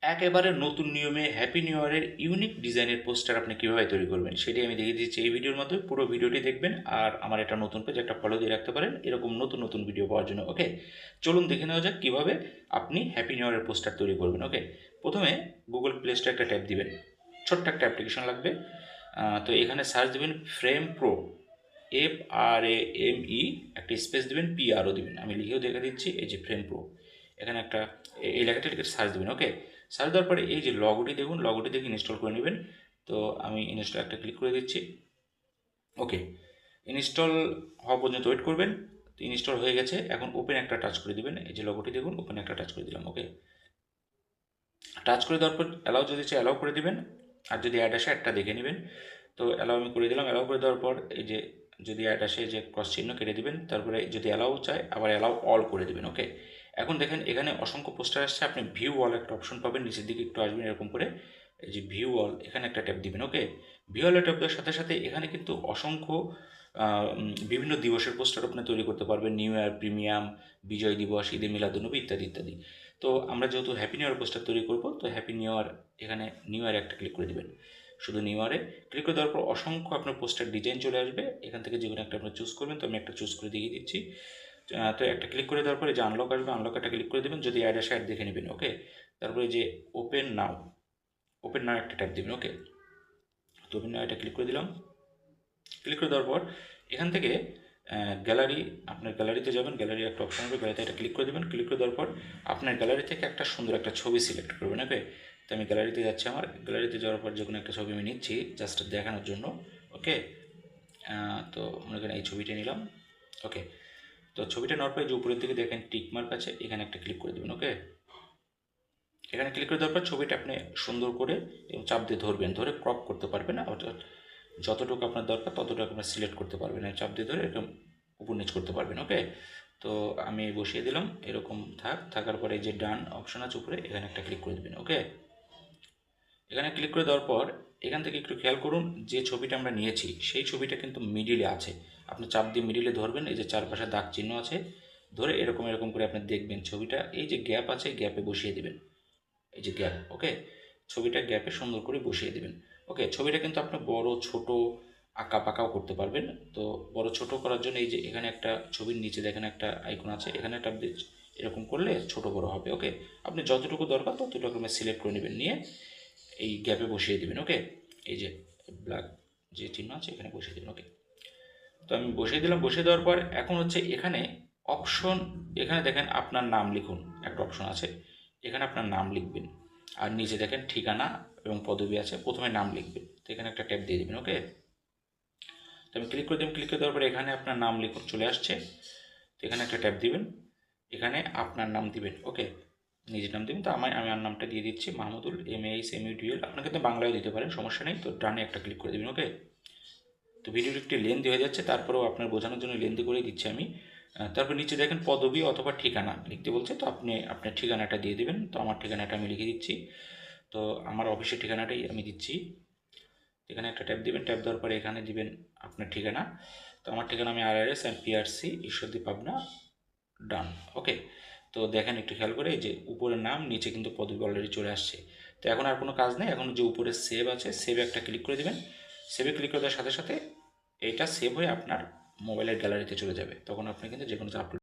একেবারে নতুন নিয়মে হ্যাপি নিউ ইয়ারের ইউনিক ডিজাইনের পোস্টার আপনি কীভাবে তৈরি করবেন সেটি আমি দেখিয়ে দিচ্ছি এই ভিডিওর মাধ্যমে। পুরো ভিডিওটি দেখবেন আর আমার একটা নতুন পেজ একটা ফলো দিয়ে রাখতে পারেন এরকম নতুন নতুন ভিডিও পাওয়ার জন্য। ওকে, চলুন দেখে নেওয়া যাক কীভাবে আপনি হ্যাপি নিউ ইয়ারের পোস্টার তৈরি করবেন। ওকে, প্রথমে গুগল প্লে স্টোরে একটা ট্যাব দিবেন, ছোট্ট একটা অ্যাপ্লিকেশন লাগবে। তো এখানে সার্চ দেবেন ফ্রেম প্রো, FRAME, একটা স্পেস দেবেন, PRO দেবেন। আমি লিখেও দেখে দিচ্ছি, এই যে ফ্রেম প্রো, এখানে একটা এই লেখাটা লিখে সার্চ দেবেন। ওকে, সার্চ দেওয়ার পরে এই যে লগোটি দেখুন, লগোটি দেখে ইনস্টল করে নেবেন। তো আমি ইনস্টল একটা ক্লিক করে দিচ্ছি। ওকে, ইনস্টল হওয়া পর্যন্ত ওয়েট করবেন। তো ইনস্টল হয়ে গেছে, এখন ওপেন একটা টাচ করে দিবেন। এই যে লগোটি দেখুন, ওপেন একটা টাচ করে দিলাম। ওকে, টাচ করে দেওয়ার পর অ্যালাউ যদি চাই অ্যালাউ করে দিবেন, আর যদি অ্যাড আসে অ্যাডটা দেখে নেবেন। তো অ্যালাউ আমি করে দিলাম। অ্যালাউ করে দেওয়ার পর এই যে যদি অ্যাড আসে যে ক্রস চিহ্ন কেটে দিবেন, তারপরে যদি অ্যালাউ চায় আবার অ্যালাউ অল করে দেবেন। ওকে, এখন দেখেন এখানে অসংখ্য পোস্টার আসছে, আপনি ভিউ অল একটা অপশন পাবেন, নিচের দিকে একটু আসবেন এরকম করে, এই যে ভিউ অল, এখানে একটা ট্যাপ দিবেন। ওকে, ভিউ অলে ট্যাপ দেওয়ার সাথে সাথে এখানে কিন্তু অসংখ্য বিভিন্ন দিবসের পোস্টার আপনি তৈরি করতে পারবেন, নিউ ইয়ার, প্রিমিয়াম, বিজয় দিবস, ঈদে মিলাদুন্নবী ইত্যাদি ইত্যাদি। তো আমরা যেহেতু হ্যাপি নিউ ইয়ার পোস্টার তৈরি করব, তো হ্যাপি নিউ ইয়ার, এখানে নিউ ইয়ারে একটা ক্লিক করে দেবেন। শুধু নিউ ইয়ারে ক্লিক করে দেওয়ার পর অসংখ্য আপনার পোস্টার ডিজাইন চলে আসবে, এখান থেকে যে কোনো একটা আপনার চুজ করবেন। তো আমি একটা চুজ করে দেখিয়ে দিচ্ছি। তো একটা ক্লিক করে দেওয়ার পরে যে আনলক আসবে, আনলক একটা ক্লিক করে দেবেন, যদি অ্যাড আসে অ্যাড দেখে নেবেন। ওকে, তারপরে যে ওপেন নাও, ওপেন নাও একটা ট্যাপ দেবেন। ওকে, তো ওপেন নাও এটা ক্লিক করে দিলাম। ক্লিক করে দেওয়ার পর এখান থেকে গ্যালারি, আপনার গ্যালারিতে যাবেন, গ্যালারি একটা অপশন হবে, গ্যালারিতে এটা ক্লিক করে দেবেন। ক্লিক করে দেওয়ার পর আপনার গ্যালারি থেকে একটা সুন্দর একটা ছবি সিলেক্ট করবেন। ওকে, তো আমি গ্যালারিতে যাচ্ছি, আমার গ্যালারিতে যাওয়ার পর যে কোনো একটা ছবি আমি নিচ্ছি জাস্ট দেখানোর জন্য। ওকে, তো আমরা এখানে এই ছবিটা নিলাম। ওকে, তো ছবিটা নেওয়ার পরে যে উপরের দিকে দেখেন টিকমার্ক আছে, এখানে একটা ক্লিক করে দেবেন। ওকে, এখানে ক্লিক করে দেওয়ার পর ছবিটা আপনি সুন্দর করে এবং চাপ দিয়ে ধরবেন, ধরে ক্রপ করতে পারবেন, অর্থাৎ যতটুকু আপনার দরকার ততটুকু আপনার সিলেক্ট করতে পারবেন, চাপ দিয়ে ধরে এরকম উপর নিচ করতে পারবেন। ওকে, তো আমি বসিয়ে দিলাম, এরকম থাকার পরে যে ডান অপশন আছে উপরে, এখানে একটা ক্লিক করে দেবেন। ওকে, এখানে ক্লিক করে দেওয়ার পর এখান থেকে একটু খেয়াল করুন, যে ছবিটা আমরা নিয়েছি সেই ছবিটা কিন্তু মিডিলে আছে। আপনি চাপ দিয়ে মিডিলে ধরবেন, এই যে চারপাশে দাগ চিহ্ন আছে, ধরে এরকম এরকম করে আপনি দেখবেন ছবিটা, এই যে গ্যাপ আছে গ্যাপে বসিয়ে দেবেন, এই যে গ্যাপ। ওকে, ছবিটা গ্যাপে সুন্দর করে বসিয়ে দেবেন। ওকে, ছবিটা কিন্তু আপনি বড় ছোট আঁকা পাকাও করতে পারবেন। তো বড় ছোট করার জন্য এই যে এখানে একটা ছবির নিচে দেখেন একটা আইকন আছে, এখানে একটা এরকম করলে ছোট বড় হবে। ওকে, আপনি যতটুকু দরকার ততটুকু আপনি সিলেক্ট করে নেবেন, নিয়ে এই গ্যাপে বসিয়ে দেবেন। ওকে, এই যে ব্ল্যাক যে চিহ্ন আছে এখানে বসিয়ে দেবেন। ওকে, তো আমি বসিয়ে দিলাম। বসিয়ে দেওয়ার পর এখন হচ্ছে এখানে অপশন, এখানে দেখেন আপনার নাম লিখুন, একটা অপশন আছে, এখানে আপনার নাম লিখবেন। আর নিচে দেখেন ঠিকানা এবং পদবি আছে, প্রথমে নাম লিখবেন। তো এখানে একটা ট্যাপ দিয়ে দেবেন। ওকে, তো আমি ক্লিক করে দেবেন। ক্লিক করে দেওয়ার পরে এখানে আপনার নাম লিখুন, চলে আসছে। তো এখানে একটা ট্যাপ দিবেন, এখানে আপনার নাম দিবেন। ওকে, নিজের নাম দিবেন। তো আমি আমার নামটা দিয়ে দিচ্ছি, মাহমুদুল, MAHMUDUL। আপনি কিন্তু বাংলায় দিতে পারেন, সমস্যা নেই। তো ডানে একটা ক্লিক করে দেবেন। ওকে, তো ভিডিওটি একটু লেন্দি হয়ে যাচ্ছে, তারপরেও আপনার বোঝানোর জন্য লেন্দি করেই দিচ্ছি আমি। তারপর নিচে দেখেন পদবি অথবা ঠিকানা লিখতে বলছে, তো আপনি আপনার ঠিকানাটা দিয়ে দেবেন। তো আমার ঠিকানাটা আমি লিখে দিচ্ছি, তো আমার অফিসের ঠিকানাটাই আমি দিচ্ছি। এখানে একটা ট্যাপ দিবেন, ট্যাপ দেওয়ার পরে এখানে দিবেন আপনার ঠিকানা। তো আমার ঠিকানা আমি RRS and PRC, Ishwardi, Pabna. Done. Okay, তো দেখেন একটু খেয়াল করে, যে উপরে নাম, নিচে কিন্তু পদবি অলরেডি চলে আসছে। তো এখন আর কোনো কাজ নেই, এখন যে উপরে সেভ আছে, সেভে একটা ক্লিক করে দেবেন। সেভে ক্লিক করে দেওয়ার সাথে সাথে এইটা সেভ হয়ে আপনার মোবাইলের গ্যালারিতে চলে যাবে, তখন আপনি কিন্তু যে কোনো আপলোড